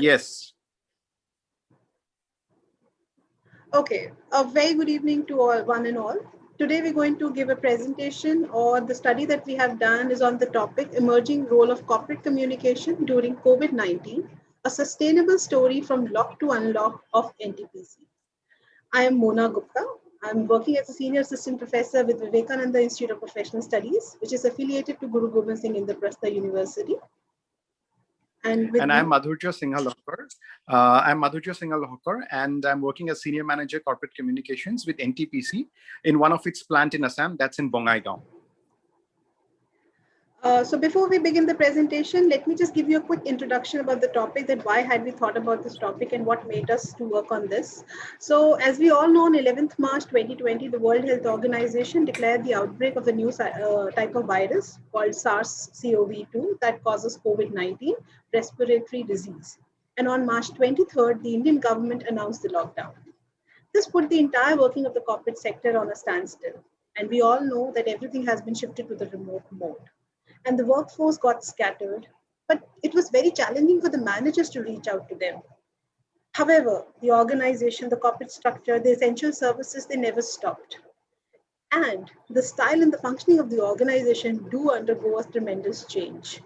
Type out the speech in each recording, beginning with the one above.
Yes. Okay, a very good evening to all, one and all. Today we're going to give a presentation, or the study that we have done is on the topic Emerging Role of Corporate Communication During COVID-19, a sustainable story from lock to unlock of NTPC. I am Mona Gupta. I'm working as a senior assistant professor with Vivekananda Institute of Professional Studies, which is affiliated to Guru Gobind Singh Indraprastha University. And I'm Madhurya Singhal-Hokkar. And I'm working as Senior Manager Corporate Communications with NTPC in one of its plant in Assam, that's in Bongaigaon. So before we begin the presentation, let me just give you a quick introduction about the topic, that why had we thought about this topic and what made us to work on this. So as we all know, on 11th March 2020, the World Health Organization declared the outbreak of a new type of virus called SARS-CoV-2 that causes COVID-19 respiratory disease. And on March 23rd, the Indian government announced the lockdown. This put the entire working of the corporate sector on a standstill. And we all know that everything has been shifted to the remote mode. And the workforce got scattered, but it was very challenging for the managers to reach out to them. However, the organization, the corporate structure, the essential services, they never stopped. And the style and the functioning of the organization do undergo a tremendous change.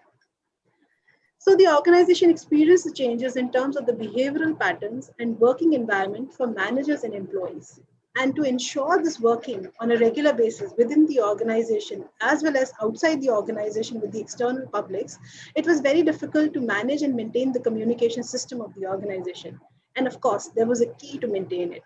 So the organization experienced the changes in terms of the behavioral patterns and working environment for managers and employees. And to ensure this working on a regular basis within the organization, as well as outside the organization with the external publics, it was very difficult to manage and maintain the communication system of the organization. And of course, there was a key to maintain it.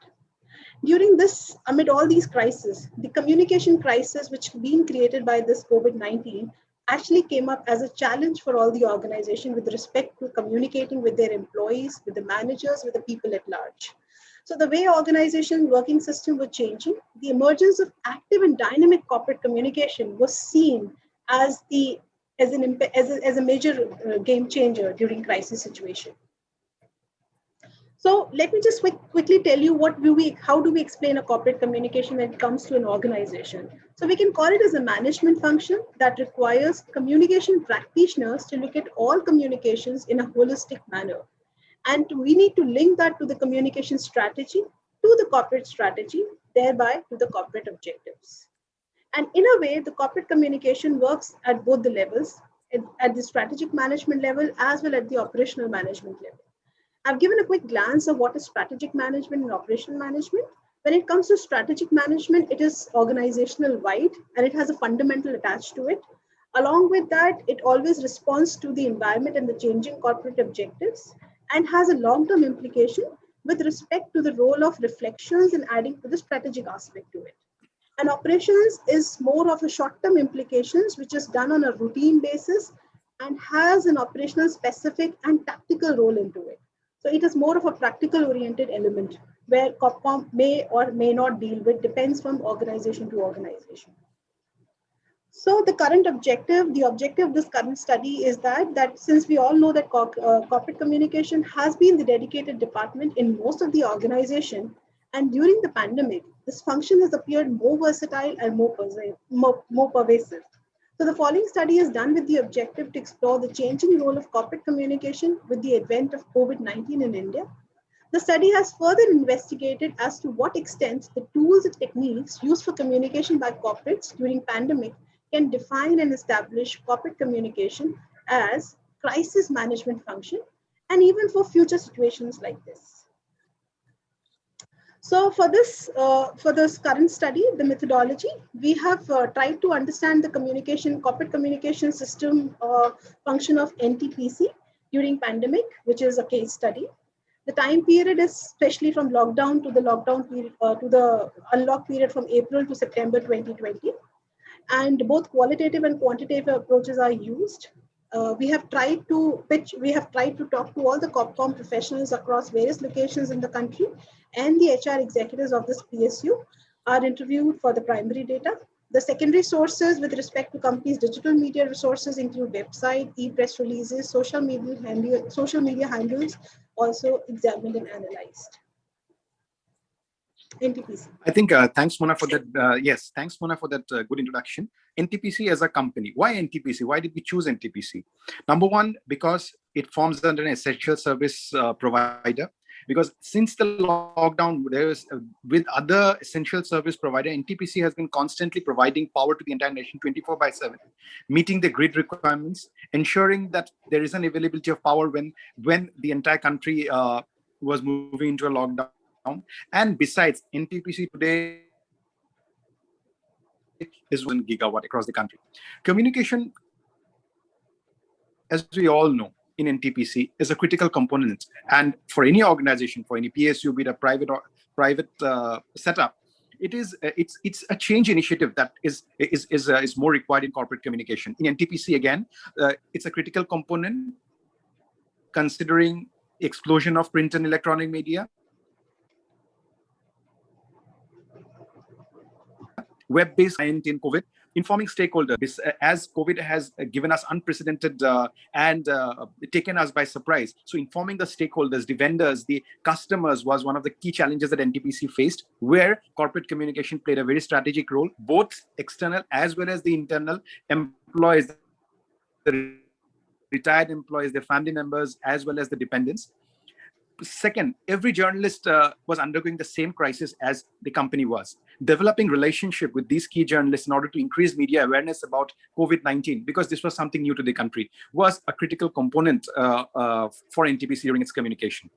During this, amid all these crises, the communication crisis which being created by this COVID-19 actually came up as a challenge for all the organization with respect to communicating with their employees, with the managers, with the people at large. So the way organization working system was changing, the emergence of active and dynamic corporate communication was seen as a major game changer during crisis situation. So let me just quickly tell you how do we explain a corporate communication when it comes to an organization. So we can call it as a management function that requires communication practitioners to look at all communications in a holistic manner. And we need to link that to the communication strategy, to the corporate strategy, thereby to the corporate objectives. And in a way, the corporate communication works at both the levels, at the strategic management level as well as the operational management level. I've given a quick glance of what is strategic management and operational management. When it comes to strategic management, it is organizational wide and it has a fundamental attached to it. Along with that, it always responds to the environment and the changing corporate objectives, and has a long-term implication with respect to the role of reflections and adding to the strategic aspect to it. And operations is more of a short-term implications, which is done on a routine basis and has an operational specific and tactical role into it. So it is more of a practical oriented element where COPCOM may or may not deal with, depends from organization to organization. So the objective of this current study is that since we all know that corporate communication has been the dedicated department in most of the organization, and during the pandemic, this function has appeared more versatile and more pervasive. So the following study is done with the objective to explore the changing role of corporate communication with the advent of COVID-19 in India. The study has further investigated as to what extent the tools and techniques used for communication by corporates during pandemic can define and establish corporate communication as crisis management function, and even for future situations like this. So for this current study, the methodology, we have tried to understand the corporate communication system function of NTPC during pandemic, which is a case study. The time period is especially from lockdown to the lockdown period, to the unlock period from April to September 2020. And both qualitative and quantitative approaches are used. We have tried to talk to all the COPCOM professionals across various locations in the country, and the HR executives of this PSU are interviewed for the primary data. The secondary sources with respect to companies' digital media resources include website, e-press releases, social media handles, also examined and analyzed. NTPC. I think thanks, Mona, for that. Yes, thanks, Mona, for that good introduction. NTPC as a company. Why NTPC? Why did we choose NTPC? Number one, because it forms under an essential service provider, because since the lockdown, with other essential service provider, NTPC has been constantly providing power to the entire nation 24/7, meeting the grid requirements, ensuring that there is an availability of power when the entire country was moving into a lockdown. And besides, NTPC today is 1,000 gigawatt across the country. Communication, as we all know, in NTPC is a critical component. And for any organization, for any PSU, be it a private setup, it's a change initiative that is more required in corporate communication. In NTPC, again, it's a critical component, considering explosion of print and electronic media, web-based client in COVID, informing stakeholders, as COVID has given us unprecedented and taken us by surprise. So informing the stakeholders, the vendors, the customers was one of the key challenges that NTPC faced, where corporate communication played a very strategic role, both external as well as the internal employees, the retired employees, their family members, as well as the dependents. Second, every journalist was undergoing the same crisis as the company was. Developing relationship with these key journalists in order to increase media awareness about COVID-19, because this was something new to the country, was a critical component for NTPC during its communication.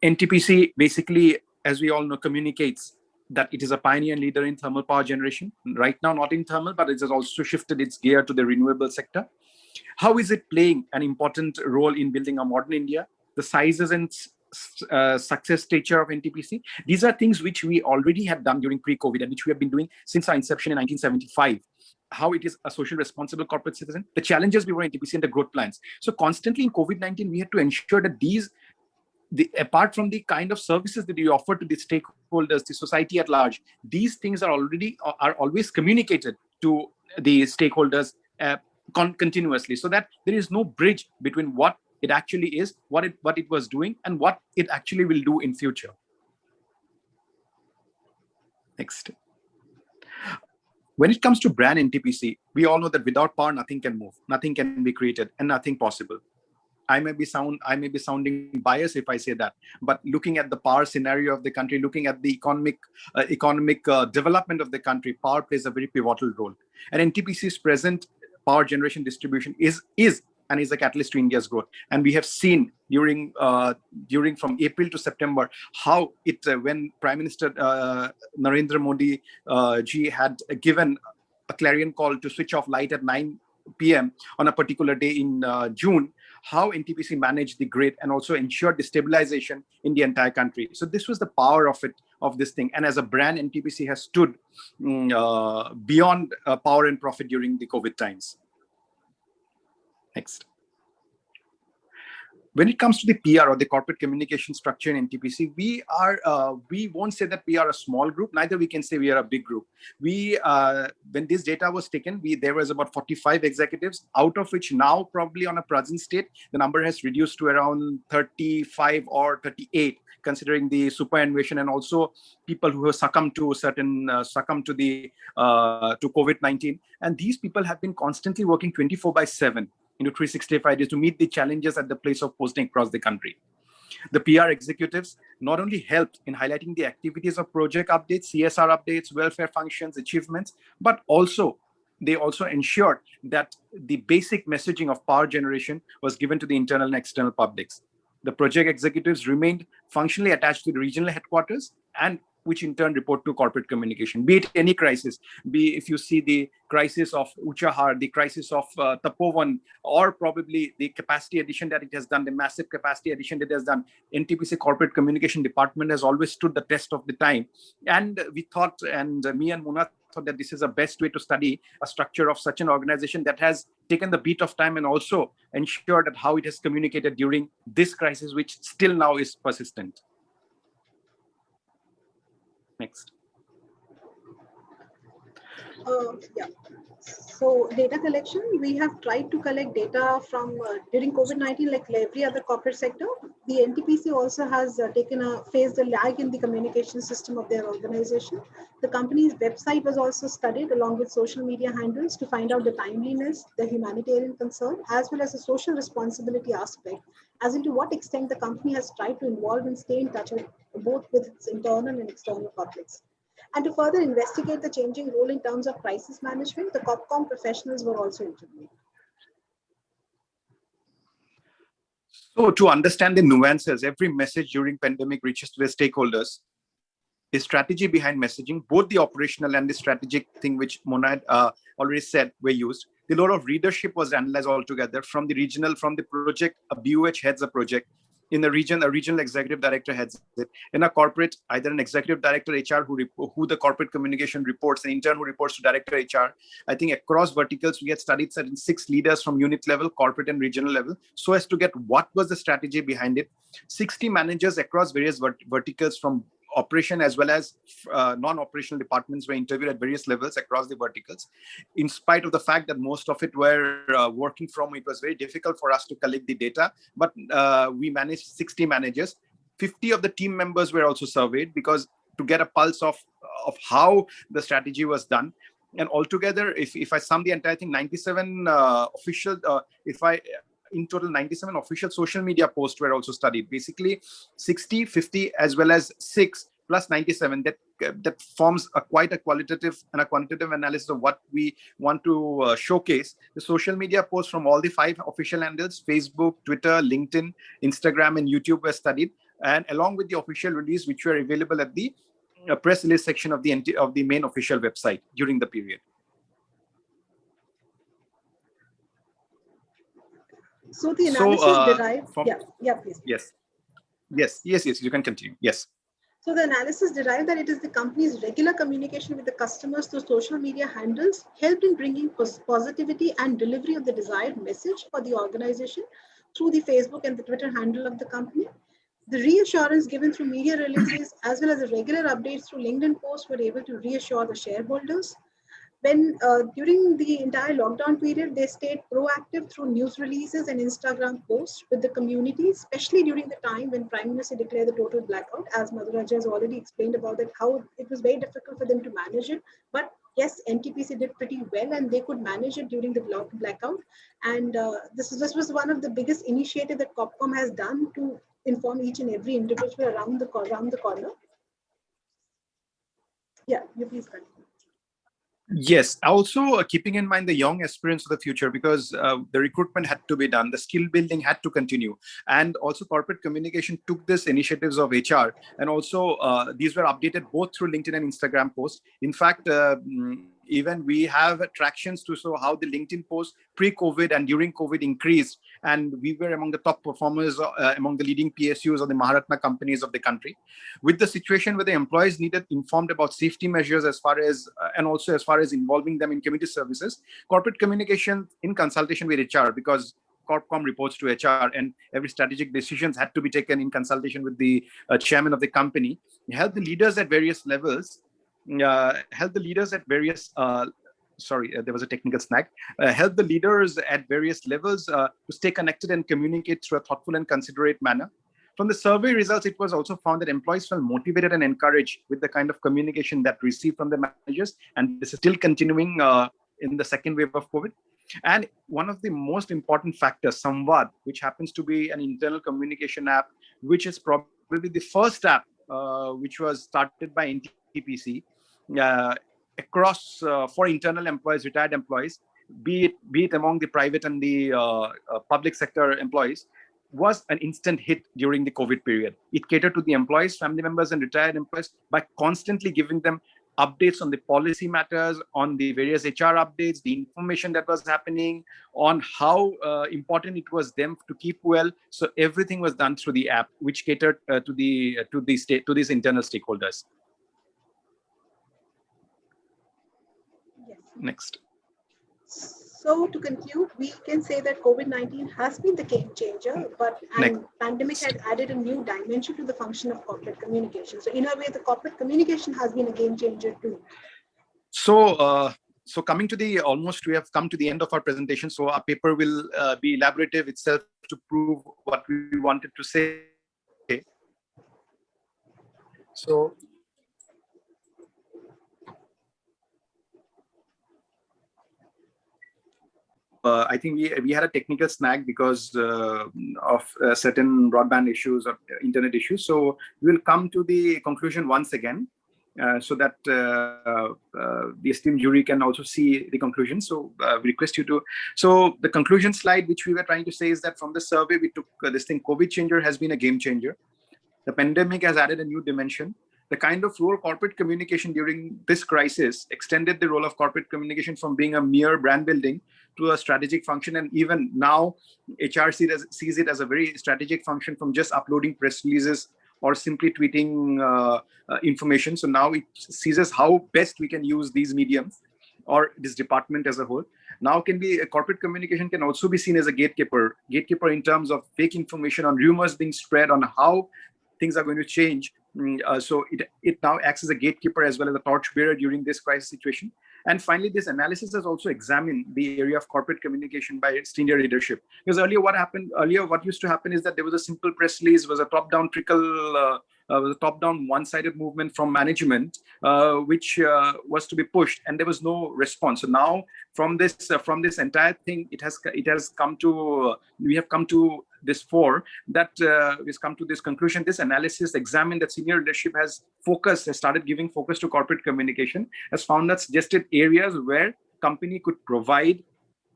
NTPC basically, as we all know, communicates that it is a pioneer and leader in thermal power generation. Right now, not in thermal, but it has also shifted its gear to the renewable sector. How is it playing an important role in building a modern India? The sizes and success stature of NTPC. These are things which we already had done during pre-COVID and which we have been doing since our inception in 1975. How it is a social responsible corporate citizen, the challenges before NTPC and the growth plans. So constantly in COVID-19, we had to ensure that apart from the kind of services that we offer to the stakeholders, the society at large, these things are always communicated to the stakeholders continuously, so that there is no bridge between what it actually is, what it was doing, and what it actually will do in future. Next. When it comes to brand NTPC, we all know that without power, nothing can move, nothing can be created, and nothing possible. I may be sounding biased if I say that, but looking at the power scenario of the country, looking at the economic development of the country, power plays a very pivotal role. And NTPC's present power generation distribution is a catalyst to India's growth. And we have seen during from April to September how when Prime Minister Narendra Modi ji had given a clarion call to switch off light at 9 p.m. on a particular day in June, how NTPC managed the grid and also ensured the stabilization in the entire country. So this was the power of this thing. And as a brand, NTPC has stood beyond power and profit during the COVID times. Next. When it comes to the PR or the corporate communication structure in NTPC, we won't say that we are a small group. Neither we can say we are a big group. When this data was taken, there was about 45 executives, out of which now probably on a present state, the number has reduced to around 35 or 38, considering the superannuation and also people who have succumbed to COVID-19. And these people have been constantly working 24/7 into 365 days to meet the challenges at the place of posting across the country. The PR executives not only helped in highlighting the activities of project updates, CSR updates, welfare functions, achievements, but they also ensured that the basic messaging of power generation was given to the internal and external publics. The project executives remained functionally attached to the regional headquarters, and which in turn report to corporate communication, be it any crisis, if you see the crisis of Uchahar, the crisis of Tapovan, or probably the capacity addition that it has done, the massive capacity addition that it has done, NTPC corporate communication department has always stood the test of the time. And we thought, and me and Muna thought, that this is the best way to study a structure of such an organization that has taken the beat of time and also ensured that how it has communicated during this crisis, which still now is persistent. Next. Yeah. So data collection, we have tried to collect data from during COVID-19, like every other corporate sector. The NTPC also has faced a lag in the communication system of their organization. The company's website was also studied along with social media handles to find out the timeliness, the humanitarian concern, as well as the social responsibility aspect, as into what extent the company has tried to involve and stay in touch with both with its internal and external publics. And to further investigate the changing role in terms of crisis management, the COPCOM professionals were also interviewed. So to understand the nuances, every message during pandemic reaches to the stakeholders. The strategy behind messaging, both the operational and the strategic thing which Mona had already said were used. The role of readership was analyzed altogether from the regional, from the project, a BOH heads a project. In the region, a regional executive director heads it. In a corporate, either an executive director HR who the corporate communication reports, an intern who reports to director HR. I think across verticals, we had studied certain 6 leaders from unit level, corporate and regional level, so as to get what was the strategy behind it. 60 managers across various verticals from operation as well as non-operational departments were interviewed at various levels across the verticals. In spite of the fact that most of it were working from, it was very difficult for us to collect the data, but we managed 60 managers. 50 of the team members were also surveyed because to get a pulse of how the strategy was done. And altogether, if I sum the entire thing, 97 official, in total 97 official social media posts were also studied. Basically 60, 50 as well as 6 plus 97, that forms quite a qualitative and a quantitative analysis of what we want to showcase. The social media posts from all the 5 official handles, Facebook, Twitter, LinkedIn, Instagram and YouTube were studied, and along with the official release which were available at the press release section of the main official website during the period. So the analysis derived. Please. Yes, you can continue. Yes. So the analysis derived that it is the company's regular communication with the customers through social media handles helped in bringing positivity and delivery of the desired message for the organization through the Facebook and the Twitter handle of the company. The reassurance given through media releases as well as the regular updates through LinkedIn posts were able to reassure the shareholders. When during the entire lockdown period, they stayed proactive through news releases and Instagram posts with the community, especially during the time when Prime Minister declared the total blackout, as Madhuraj has already explained about it, how it was very difficult for them to manage it. But yes, NTPC did pretty well and they could manage it during the blackout. And this was one of the biggest initiatives that COPCOM has done to inform each and every individual around the corner. Yeah, you please continue. Yes, also keeping in mind the young aspirants of the future, because the recruitment had to be done, the skill building had to continue, and also corporate communication took this initiatives of HR, and also these were updated both through LinkedIn and Instagram posts. In fact, even we have tractions to show how the LinkedIn posts pre-COVID and during COVID increased, and we were among the top performers among the leading PSUs of the Maharatna companies of the country. With the situation where the employees needed informed about safety measures as far as and also as far as involving them in community services, corporate communication in consultation with HR, because Corpcom reports to HR and every strategic decisions had to be taken in consultation with the chairman of the company, help the leaders at various levels, there was a technical snag. Help the leaders at various levels to stay connected and communicate through a thoughtful and considerate manner. From the survey results, it was also found that employees felt motivated and encouraged with the kind of communication that received from the managers, and this is still continuing in the second wave of COVID. And one of the most important factors, Samvad, which happens to be an internal communication app, which is probably the first app which was started by NTPC across for internal employees, retired employees, be it among the private and the public sector employees, was an instant hit during the COVID period. It catered to the employees, family members, and retired employees by constantly giving them updates on the policy matters, on the various HR updates, the information that was happening, on how important it was them to keep well. So everything was done through the app, which catered to these internal stakeholders. Yes. Next. So to conclude, we can say that COVID-19 has been the game changer, but pandemic had added a new dimension to the function of corporate communication. So in a way, the corporate communication has been a game changer too. So So coming to the almost, we have come to the end of our presentation. So our paper will be elaborative itself to prove what we wanted to say. So I think we had a technical snag because of certain broadband issues or internet issues. So we will come to the conclusion once again, so that the esteemed jury can also see the conclusion. So we request you to. So the conclusion slide, which we were trying to say, is that from the survey we took, this thing, COVID changer has been a game changer. The pandemic has added a new dimension. The kind of role corporate communication during this crisis extended the role of corporate communication from being a mere brand building to a strategic function. And even now, HR sees it as a very strategic function, from just uploading press releases or simply tweeting information. So now it seizes how best we can use these mediums or this department as a whole. Now corporate communication can also be seen as a gatekeeper in terms of fake information, on rumors being spread, on how things are going to change. So it now acts as a gatekeeper as well as a torchbearer during this crisis situation. And finally, this analysis has also examined the area of corporate communication by senior leadership. Because what used to happen is that there was a simple press release, was a top-down was a top-down one-sided movement from management, which was to be pushed, and there was no response. So now, from this entire thing, we have come to this we've come to this conclusion. This analysis examined that senior leadership has started giving focus to corporate communication, has found that suggested areas where company could provide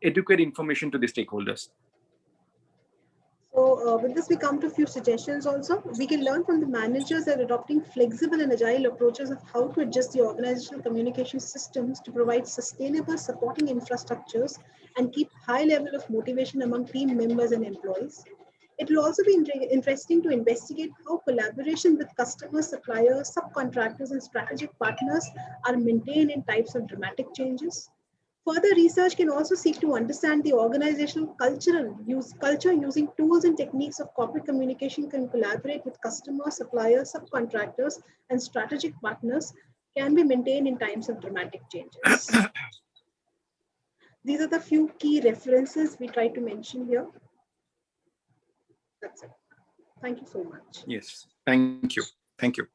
adequate information to the stakeholders. So with this, we come to a few suggestions also. We can learn from the managers that adopting flexible and agile approaches of how to adjust the organizational communication systems to provide sustainable supporting infrastructures and keep high level of motivation among team members and employees. It will also be interesting to investigate how collaboration with customers, suppliers, subcontractors, and strategic partners are maintained in types of dramatic changes. Further research can also seek to understand the organizational culture using tools and techniques of corporate communication can collaborate with customers, suppliers, subcontractors, and strategic partners can be maintained in times of dramatic changes. These are the few key references we try to mention here. That's it. Thank you so much. Yes, thank you. Thank you.